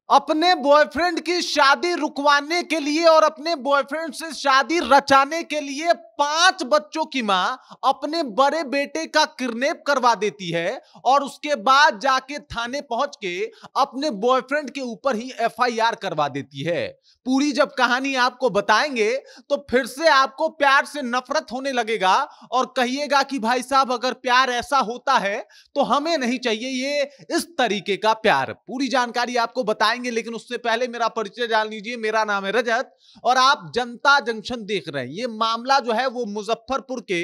अपने बॉयफ्रेंड की शादी रुकवाने के लिए और अपने बॉयफ्रेंड से शादी रचाने के लिए 5 बच्चों की मां अपने बड़े बेटे का किडनैप करवा देती है और उसके बाद जाके थाने पहुंच के अपने बॉयफ्रेंड के ऊपर ही एफआईआर करवा देती है। पूरी जब कहानी आपको बताएंगे तो फिर से आपको प्यार से नफरत होने लगेगा और कहिएगा कि भाई साहब अगर प्यार ऐसा होता है तो हमें नहीं चाहिए ये इस तरीके का प्यार। पूरी जानकारी आपको बताएंगे, लेकिन उससे पहले मेरा परिचय जान लीजिए। मेरा नाम है रजत और आप जनता जंक्शन देख रहे हैं। ये मामला जो है वो मुजफ्फरपुर के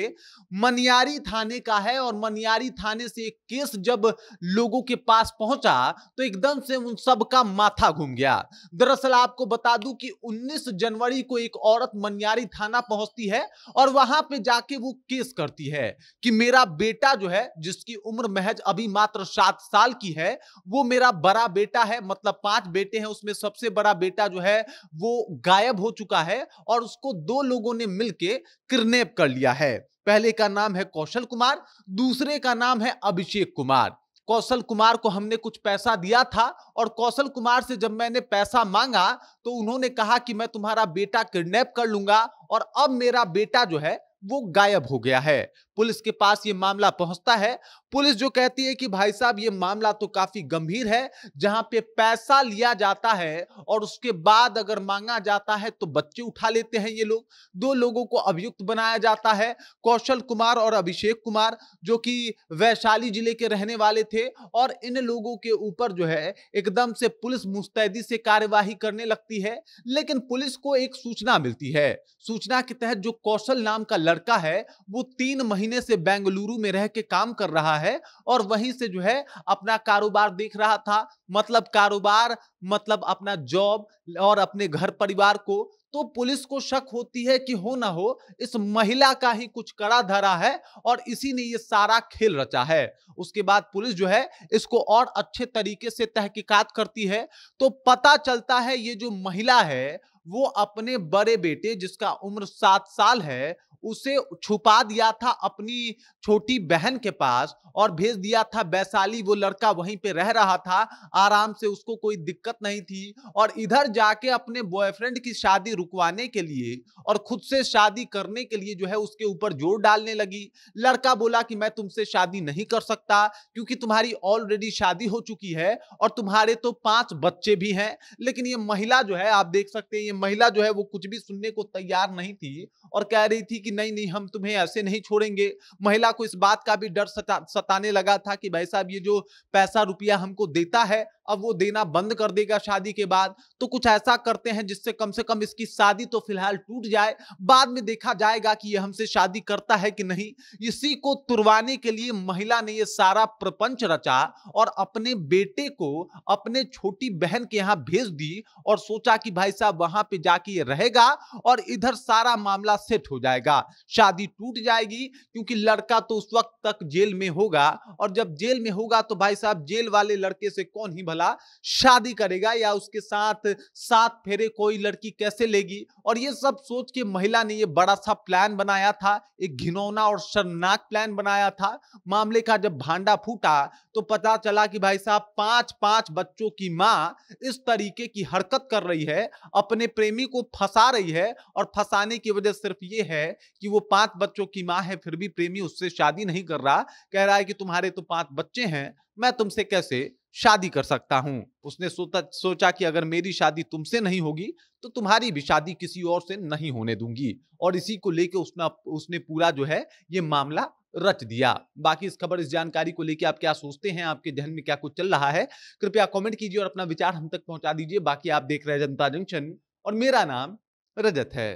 मनियारी थाने का है और मनियारी थाने से एक केस जब लोगों के पास पहुंचा तो एकदम से उन सब का माथा घूम गया। दरअसल आपको बता दूं कि 19 जनवरी को एक औरत मनियारी थाना पहुंचती है और वहां पे जाके वो केस करती है कि मेरा बेटा जो है, जिसकी उम्र महज अभी मात्र 7 साल की है, वो मेरा बड़ा बेटा है। मतलब 5 बेटे हैं, उसमें सबसे बड़ा बेटा जो है वो गायब हो चुका है और उसको 2 लोगों ने मिलके किडनैप कर लिया है। पहले का नाम है कौशल कुमार, दूसरे का नाम है अभिषेक कुमार। कौशल कुमार को हमने कुछ पैसा दिया था और कौशल कुमार से जब मैंने पैसा मांगा तो उन्होंने कहा कि मैं तुम्हारा बेटा किडनैप कर लूंगा और अब मेरा बेटा जो है वो गायब हो गया है। पुलिस के पास ये मामला पहुंचता है। पुलिस जो कहती है कि भाई साहब ये मामला तो काफी गंभीर है, जहां पे पैसा लिया जाता है और उसके बाद अगर मांगा जाता है तो बच्चे उठा लेते हैं ये लोग। 2 लोगों को अभियुक्त बनाया जाता है, कौशल कुमार और अभिषेक कुमार, जो कि वैशाली जिले के रहने वाले थे। और इन लोगों के ऊपर जो है एकदम से पुलिस मुस्तैदी से कार्यवाही करने लगती है। लेकिन पुलिस को एक सूचना मिलती है। सूचना के तहत जो कौशल नाम का लड़का है वो 3 महीने से बेंगलुरु में रह के काम कर रहा है और वहीं से जो है अपना कारोबार देख रहा था। मतलब कारोबार, मतलब अपना जॉब और अपने घर परिवार को। तो पुलिस को शक होती है कि हो ना हो इस महिला का ही कुछ कड़ा धरा है और इसी ने ये सारा खेल रचा है। उसके बाद पुलिस जो है इसको और अच्छे तरीके से तहकीकात करती है तो पता चलता है ये जो महिला है वो अपने बड़े बेटे, जिसका उम्र 7 साल है, उसे छुपा दिया था अपनी छोटी बहन के पास और भेज दिया था वैशाली। वो लड़का वहीं पे रह रहा था आराम से, उसको कोई दिक्कत नहीं थी। और इधर जाके अपने बॉयफ्रेंड की शादी रुकवाने के लिए और खुद से शादी करने के लिए जो है उसके ऊपर जोर डालने लगी। लड़का बोला कि मैं तुमसे शादी नहीं कर सकता क्योंकि तुम्हारी ऑलरेडी शादी हो चुकी है और तुम्हारे तो 5 बच्चे भी हैं। लेकिन ये महिला जो है, आप देख सकते हैं, ये महिला जो है वो कुछ भी सुनने को तैयार नहीं थी और कह रही थी कि नहीं नहीं, हम तुम्हें ऐसे नहीं छोड़ेंगे। महिला को इस बात का भी डर सताने लगा था कि भाई साहब ये जो पैसा रुपया हमको देता है अब वो देना बंद कर देगा शादी के बाद, तो कुछ ऐसा करते हैं जिससे कम से कम इसकी शादी तो फिलहाल टूट जाए, बाद में देखा जाएगा कि ये हमसे शादी करता है कि नहीं। इसी को तुड़वाने के लिए महिला ने ये सारा प्रपंच रचा और अपने बेटे को अपने छोटी बहन के यहां भेज दी और सोचा कि भाई साहब वहां पे जाके ये रहेगा और इधर सारा मामला सेट हो जाएगा, शादी टूट जाएगी। क्योंकि लड़का तो उस वक्त तक जेल में होगा और जब जेल में होगा तो भाई साहब जेल वाले लड़के से कौन ही भला शादी करेगा या उसके साथ 7 फेरे कोई लड़की कैसे लेगी। और ये सब सोच के महिला ने ये बड़ा सा प्लान बनाया था, एक घिनौना और शर्मनाक प्लान बनाया था। मामले का जब भांडा फूटा तो पता चला कि भाई साहब 5-5 बच्चों की मां इस तरीके की हरकत कर रही है, अपने प्रेमी को फंसा रही है और फंसाने की वजह सिर्फ ये है कि वो 5 बच्चों की मां है फिर भी प्रेमी उससे शादी नहीं कर रहा। कह रहा है कि तुम्हारे तो 5 बच्चे हैं, मैं तुमसे कैसे शादी कर सकता हूं। उसने सोचा कि अगर मेरी शादी तुमसे नहीं होगी तो तुम्हारी भी शादी किसी और से नहीं होने दूंगी। और इसी को लेके उसने पूरा जो है ये मामला रच दिया। बाकी इस खबर, इस जानकारी को लेके आप क्या सोचते हैं, आपके जहन में क्या कुछ चल रहा है, कृपया कमेंट कीजिए और अपना विचार हम तक पहुंचा दीजिए। बाकी आप देख रहे हैं जनता जंक्शन और मेरा नाम रजत है।